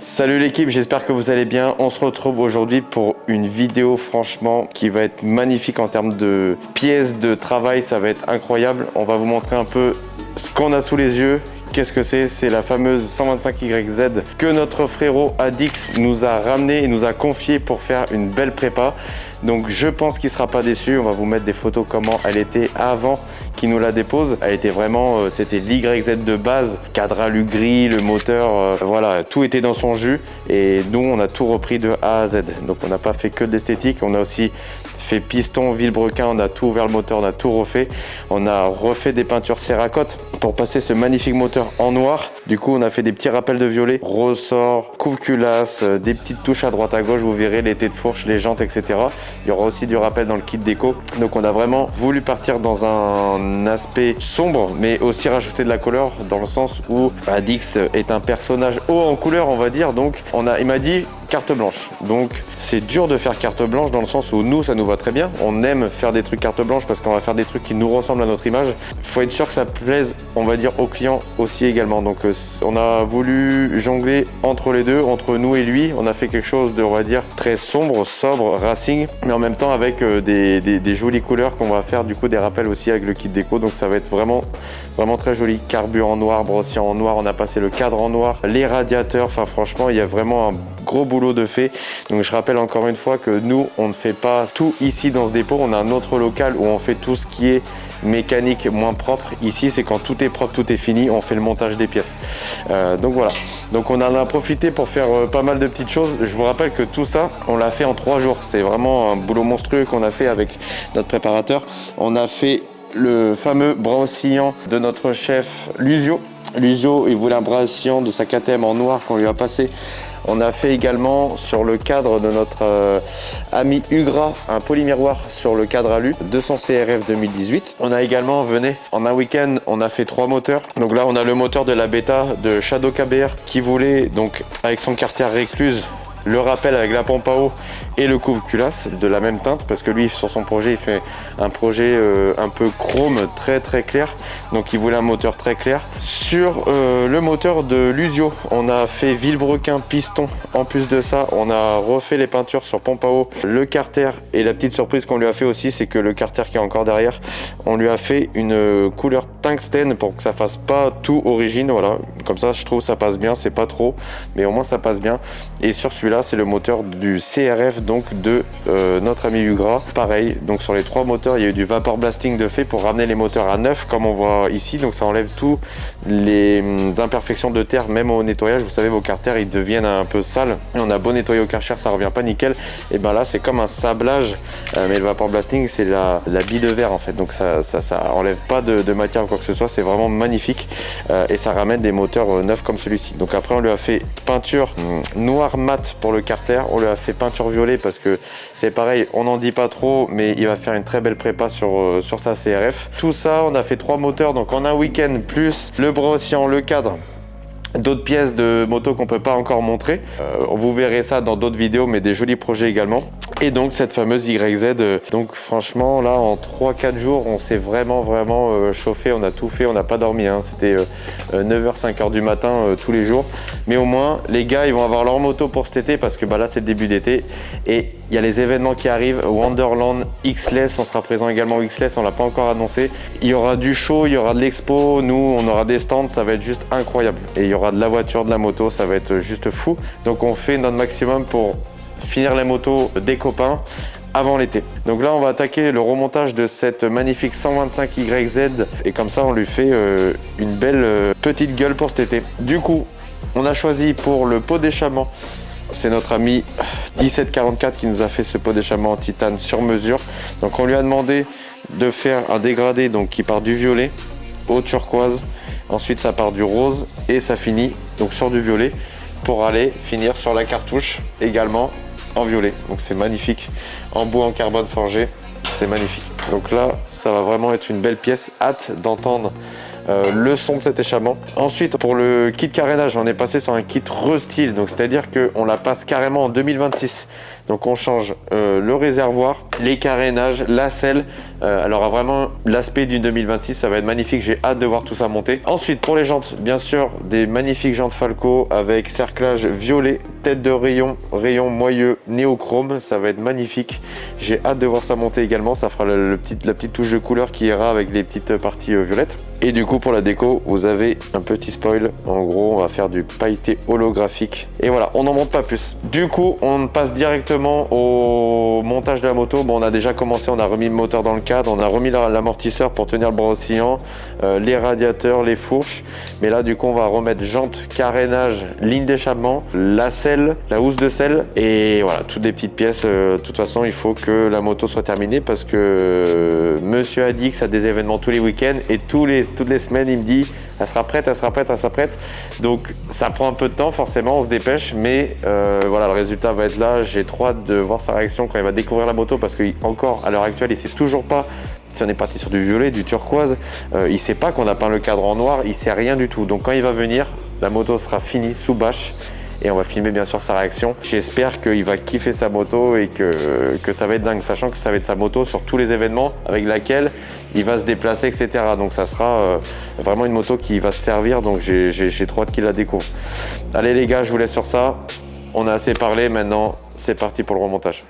Salut l'équipe, j'espère que vous allez bien. On se retrouve aujourd'hui pour une vidéo franchement qui va être magnifique en termes de pièces de travail, ça va être incroyable. On va vous montrer un peu ce qu'on a sous les yeux. Qu'est-ce que c'est? C'est la fameuse 125YZ que notre frérot Adix nous a ramené et nous a confié pour faire une belle prépa. Donc je pense qu'il ne sera pas déçu. On va vous mettre des photos comment elle était avant qu'il nous la dépose. Elle était vraiment, c'était l'YZ de base, cadre alu gris, le moteur, voilà, tout était dans son jus. Et nous, on a tout repris de A à Z. Donc on n'a pas fait que de l'esthétique, on a aussi fait piston, vilebrequin, on a tout ouvert le moteur, on a tout refait. On a refait des peintures Cerakote pour passer ce magnifique moteur en noir. Du coup, on a fait des petits rappels de violet, ressort, couve-culasse, des petites touches à droite à gauche, vous verrez les têtes de fourche, les jantes, etc. Il y aura aussi du rappel dans le kit déco. Donc on a vraiment voulu partir dans un aspect sombre, mais aussi rajouter de la couleur, dans le sens où Adix est un personnage haut en couleur, on va dire. Donc il m'a dit carte blanche. Donc c'est dur de faire carte blanche dans le sens où nous, ça nous va très bien. On aime faire des trucs carte blanche parce qu'on va faire des trucs qui nous ressemblent à notre image. Il faut être sûr que ça plaise, on va dire, aux clients aussi également. Donc on a voulu jongler entre les deux, entre nous et lui. On a fait quelque chose de, on va dire, très sombre, sobre, racing, mais en même temps avec des jolies couleurs qu'on va faire du coup des rappels aussi avec le kit déco. Donc ça va être vraiment très joli. Carburant en noir, brossier en noir. On a passé le cadre en noir, les radiateurs. Enfin franchement, il y a vraiment un gros boulot de fait. Donc je rappelle encore une fois que nous, on ne fait pas tout ici dans ce dépôt. On a un autre local où on fait tout ce qui est mécanique moins propre. Ici, c'est quand tout est propre, tout est fini, on fait le montage des pièces. Donc voilà. Donc on en a profité pour faire pas mal de petites choses. Je vous rappelle que tout ça, on l'a fait en 3 jours. C'est vraiment un boulot monstrueux qu'on a fait avec notre préparateur. On a fait le fameux bras oscillant de notre chef Lusio. Lusio, il voulait un bras oscillant de sa KTM en noir qu'on lui a passé. On a fait également sur le cadre de notre ami Ugra un polymiroir sur le cadre alu 200 CRF 2018. On a également en un week-end, on a fait 3 moteurs. Donc là, on a le moteur de la bêta de Shadow KBR qui voulait donc avec son carter récluse, le rappel avec la pompe à eau et le couve-culasse de la même teinte, parce que lui sur son projet il fait un projet un peu chrome très clair, donc il voulait un moteur très clair. Sur le moteur de Lusio, on a fait vilebrequin piston. En plus de ça, on a refait les peintures sur pompe à eau, le carter, et la petite surprise qu'on lui a fait aussi, c'est que le carter qui est encore derrière, on lui a fait une couleur tungstène pour que ça fasse pas tout origine. Voilà, comme ça je trouve ça passe bien, c'est pas trop, mais au moins ça passe bien. Et sur celui-là, c'est le moteur du CRF donc de notre ami Ugra. Pareil, donc sur les 3 moteurs, il y a eu du vapor blasting de fait pour ramener les moteurs à neuf comme on voit ici. Donc ça enlève tous les imperfections de terre, même au nettoyage. Vous savez, vos carters ils deviennent un peu sales. Et on a beau nettoyer au Karcher, ça revient pas nickel. Et ben là, c'est comme un sablage, mais le vapor blasting, c'est la bille de verre en fait. Donc ça enlève pas de matière ou quoi que ce soit. C'est vraiment magnifique et ça ramène des moteurs neufs comme celui-ci. Donc après, on lui a fait peinture noir mat pour le carter. On lui a fait peinture violet parce que c'est pareil, on n'en dit pas trop, mais il va faire une très belle prépa sur sa CRF. Tout ça, on a fait 3 moteurs donc en un week-end, plus le bras oscillant, le cadre, d'autres pièces de moto qu'on peut pas encore montrer. Vous verrez ça dans d'autres vidéos, mais des jolis projets également. Et donc cette fameuse YZ, donc franchement là en 3-4 jours on s'est vraiment chauffé, on a tout fait, on n'a pas dormi, hein. C'était 9h 5h du matin tous les jours, mais au moins les gars ils vont avoir leur moto pour cet été, parce que bah, là c'est le début d'été et il y a les événements qui arrivent. Wonderland X-Less, on sera présent également au X-Less, on l'a pas encore annoncé. Il y aura du show, il y aura de l'expo, nous on aura des stands, ça va être juste incroyable, et il y aura de la voiture, de la moto, ça va être juste fou. Donc on fait notre maximum pour finir les motos des copains avant l'été. Donc là on va attaquer le remontage de cette magnifique 125YZ et comme ça on lui fait une belle petite gueule pour cet été. Du coup on a choisi pour le pot d'échappement, c'est notre ami 1744 qui nous a fait ce pot d'échappement en titane sur mesure. Donc on lui a demandé de faire un dégradé donc qui part du violet au turquoise, ensuite ça part du rose et ça finit donc sur du violet pour aller finir sur la cartouche également en violet. Donc c'est magnifique, en bois en carbone forgé, c'est magnifique. Donc là ça va vraiment être une belle pièce. Hâte d'entendre le son de cet échappement. Ensuite, pour le kit carénage, on est passé sur un kit restyle, donc c'est-à-dire qu'on la passe carrément en 2026. Donc on change le réservoir, les carénages, la selle. Alors vraiment l'aspect d'une 2026, ça va être magnifique. J'ai hâte de voir tout ça monter. Ensuite pour les jantes, bien sûr des magnifiques jantes Falco avec cerclage violet, tête de rayon moyeu néochrome. Ça va être magnifique. J'ai hâte de voir ça monter également. Ça fera la petite touche de couleur qui ira avec les petites parties violettes. Et du coup pour la déco, vous avez un petit spoil. En gros, on va faire du pailleté holographique. Et voilà, on n'en monte pas plus. Du coup, on passe directement au montage de la moto. Bon, on a déjà commencé, on a remis le moteur dans le cadre, on a remis l'amortisseur pour tenir le bras oscillant, les radiateurs, les fourches. Mais là, du coup, on va remettre jantes, carénage, ligne d'échappement, la selle, la housse de selle et voilà, toutes des petites pièces. De toute façon, il faut que la moto soit terminée parce que monsieur a dit que ça a des événements tous les week-ends et toutes les semaines, il me dit elle sera prête, elle sera prête, elle sera prête. Donc ça prend un peu de temps, forcément, on se dépêche, mais voilà, le résultat va être là. J'ai trop hâte de voir sa réaction quand il va découvrir la moto parce qu'encore à l'heure actuelle, il sait toujours pas si on est parti sur du violet, du turquoise. Il sait pas qu'on a peint le cadre en noir, il sait rien du tout. Donc quand il va venir, la moto sera finie sous bâche. Et on va filmer bien sûr sa réaction. J'espère qu'il va kiffer sa moto et que ça va être dingue, sachant que ça va être sa moto sur tous les événements avec laquelle il va se déplacer, etc. Donc ça sera vraiment une moto qui va se servir, donc j'ai trop hâte qu'il la découvre. Allez les gars, je vous laisse sur ça. On a assez parlé, maintenant c'est parti pour le remontage.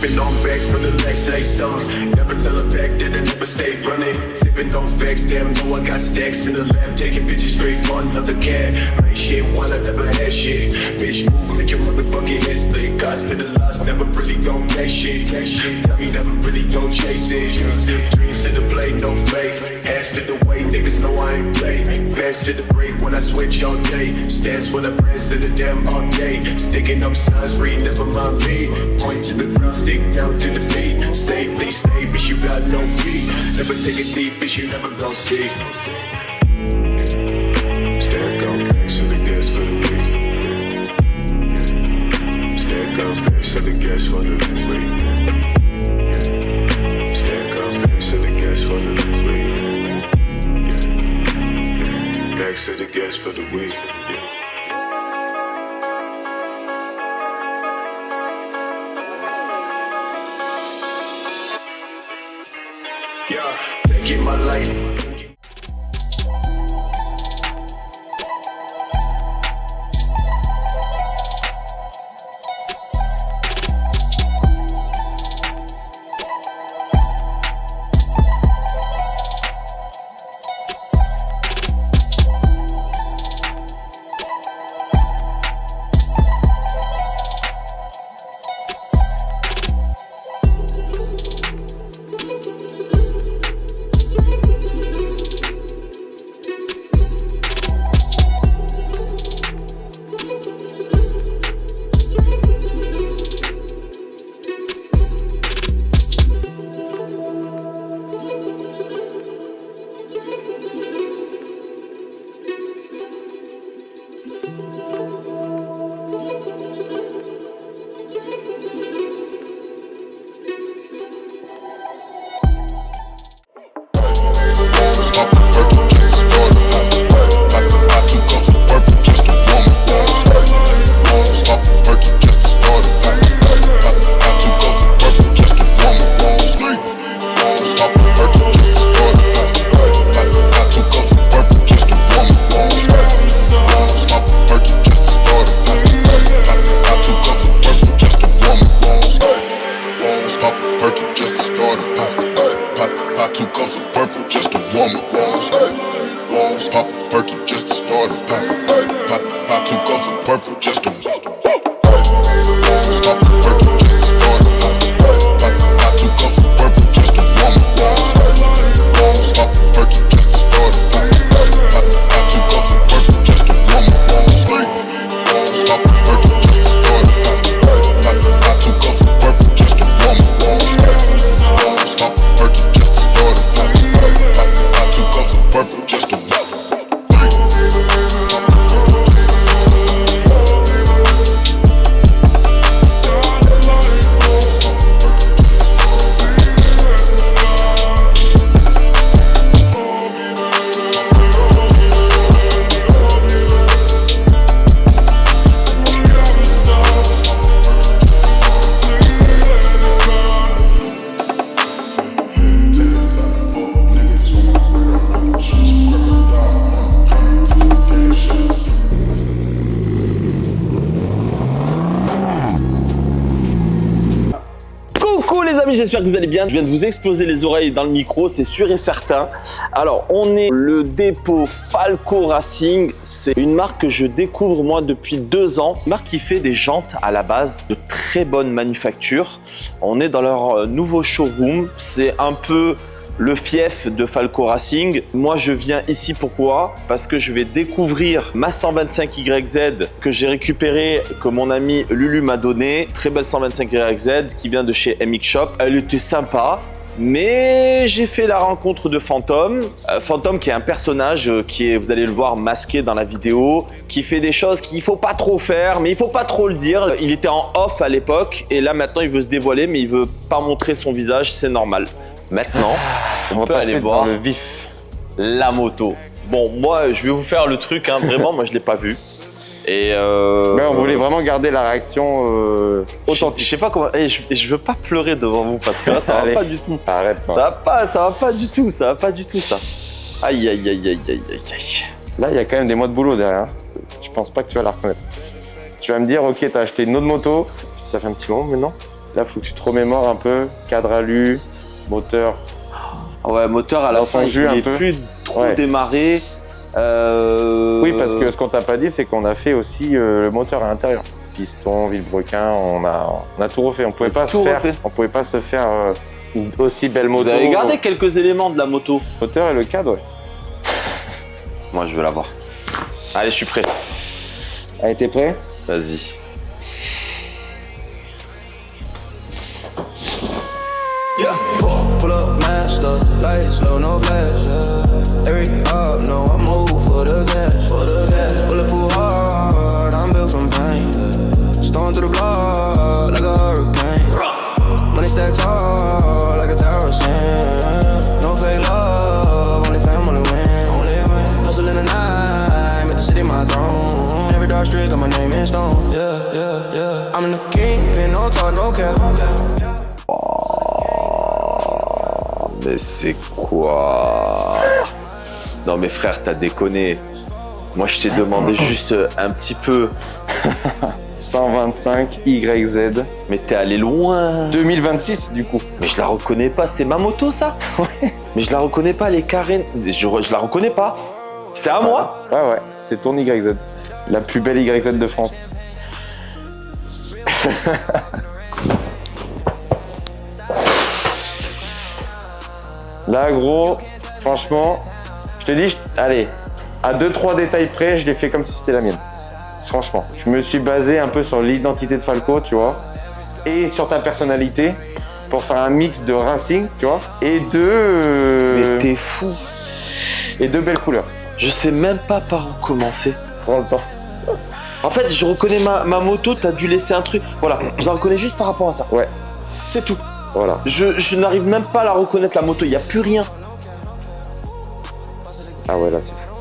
Sipping on back from the legs, say something. Never tell a fact that I never stay running. Sipping on facts, damn, know I got stacks in the lab. Taking pictures straight from another cat. Make shit while I never had shit. Bitch, move, make your motherfucking head split. Hospitalized, never really gon' that shit. Tell me never really gon' chase it. Dreams to the play, no fake. Ass to the way, niggas know I ain't play. Fast to the break when I switch all day. Stance when I press to the damn arcade. Sticking up signs, read, never mind me. Point to the ground, stick down to the feet. Stay, please stay, bitch, you got no key. Never take a seat, bitch, you never gon' see. Stack up, thanks to the gas for the week. Stack up, thanks to the gas for the week. Stack up, thanks to the gas for the week. Thanks to the gas for the week. Yeah, taking my life. took off a purple just to stop the working just to start a I took off a purple just to warm up. Stop the working just to start a I took off a purple just to warm up. Stop the working just to start a I took off a purple just to warm up. Stop the working just to start a I took off a purple just to warm up. J'espère que vous allez bien. Je viens de vous exploser les oreilles dans le micro, c'est sûr et certain. Alors, on est le dépôt Falco Racing. C'est une marque que je découvre moi depuis 2 ans. Une marque qui fait des jantes à la base de très bonne manufacture. On est dans leur nouveau showroom. C'est un peu le fief de Falco Racing. Moi, je viens ici pourquoi? Parce que je vais découvrir ma 125YZ que j'ai récupérée, que mon ami Lulu m'a donnée. Très belle 125YZ qui vient de chez MX Shop. Elle était sympa. Mais j'ai fait la rencontre de Phantom. Phantom qui est un personnage qui est, vous allez le voir, masqué dans la vidéo, qui fait des choses qu'il ne faut pas trop faire, mais il ne faut pas trop le dire. Il était en off à l'époque et là maintenant il veut se dévoiler, mais il ne veut pas montrer son visage, c'est normal. Maintenant, on peut aller voir le vif. La moto. Bon, moi, je vais vous faire le truc, hein, vraiment, moi, je ne l'ai pas vu. Et mais on voulait vraiment garder la réaction authentique. Je sais pas comment. Je veux pas pleurer devant vous parce que là, ça va pas du tout. Arrête. Ça va pas du tout, ça. Aïe, aïe, aïe, aïe, aïe, aïe. Là, il y a quand même des mois de boulot derrière. Je pense pas que tu vas la reconnaître. Tu vas me dire, ok, t'as acheté une autre moto. Ça fait un petit moment maintenant. Là, faut que tu te remémores un peu. Cadre alu. Moteur. Ouais, moteur à la fin, il voulait plus trop démarrer. Oui, parce que ce qu'on t'a pas dit, c'est qu'on a fait aussi le moteur à l'intérieur. Piston, vilebrequin, on a tout refait. On pouvait pas se faire une aussi belle moto. Vous avez gardé quelques éléments de la moto. Le moteur et le cadre, ouais. Moi, je veux l'avoir. Allez, je suis prêt. Allez, t'es prêt? Vas-y. Yeah, pull up, master, lights low, no flash. Every up, no, I move for the gas. Bulletproof hard, I'm built from pain. Storm through the block like a hurricane. Money stacked tall like a tower sin. No fake love, only fame, only win. Hustle in the night, make the city my throne. Every dark street got my name in stone. Yeah. I'm the king, no talk, no cap. Mais c'est quoi? Non mais frère, t'as déconné. Moi je t'ai demandé juste un petit peu. 125 YZ. Mais t'es allé loin. 2026 du coup. Mais je la reconnais pas, c'est ma moto ça? Ouais. Mais je la reconnais pas, les carènes. Je la reconnais pas. C'est à moi? Ouais, c'est ton YZ. La plus belle YZ de France. Là, gros, franchement, je te dis, allez, à 2-3 détails près, je l'ai fait comme si c'était la mienne. Franchement, je me suis basé un peu sur l'identité de Falco, tu vois, et sur ta personnalité pour faire un mix de racing, tu vois, et Mais t'es fou. Et de belles couleurs. Je sais même pas par où commencer. Prends le temps. En fait, je reconnais ma moto, t'as dû laisser un truc. Voilà, je la reconnais juste par rapport à ça. Ouais. C'est tout. Voilà. Je n'arrive même pas à la reconnaître, la moto, il n'y a plus rien. Ah ouais, là, c'est fou.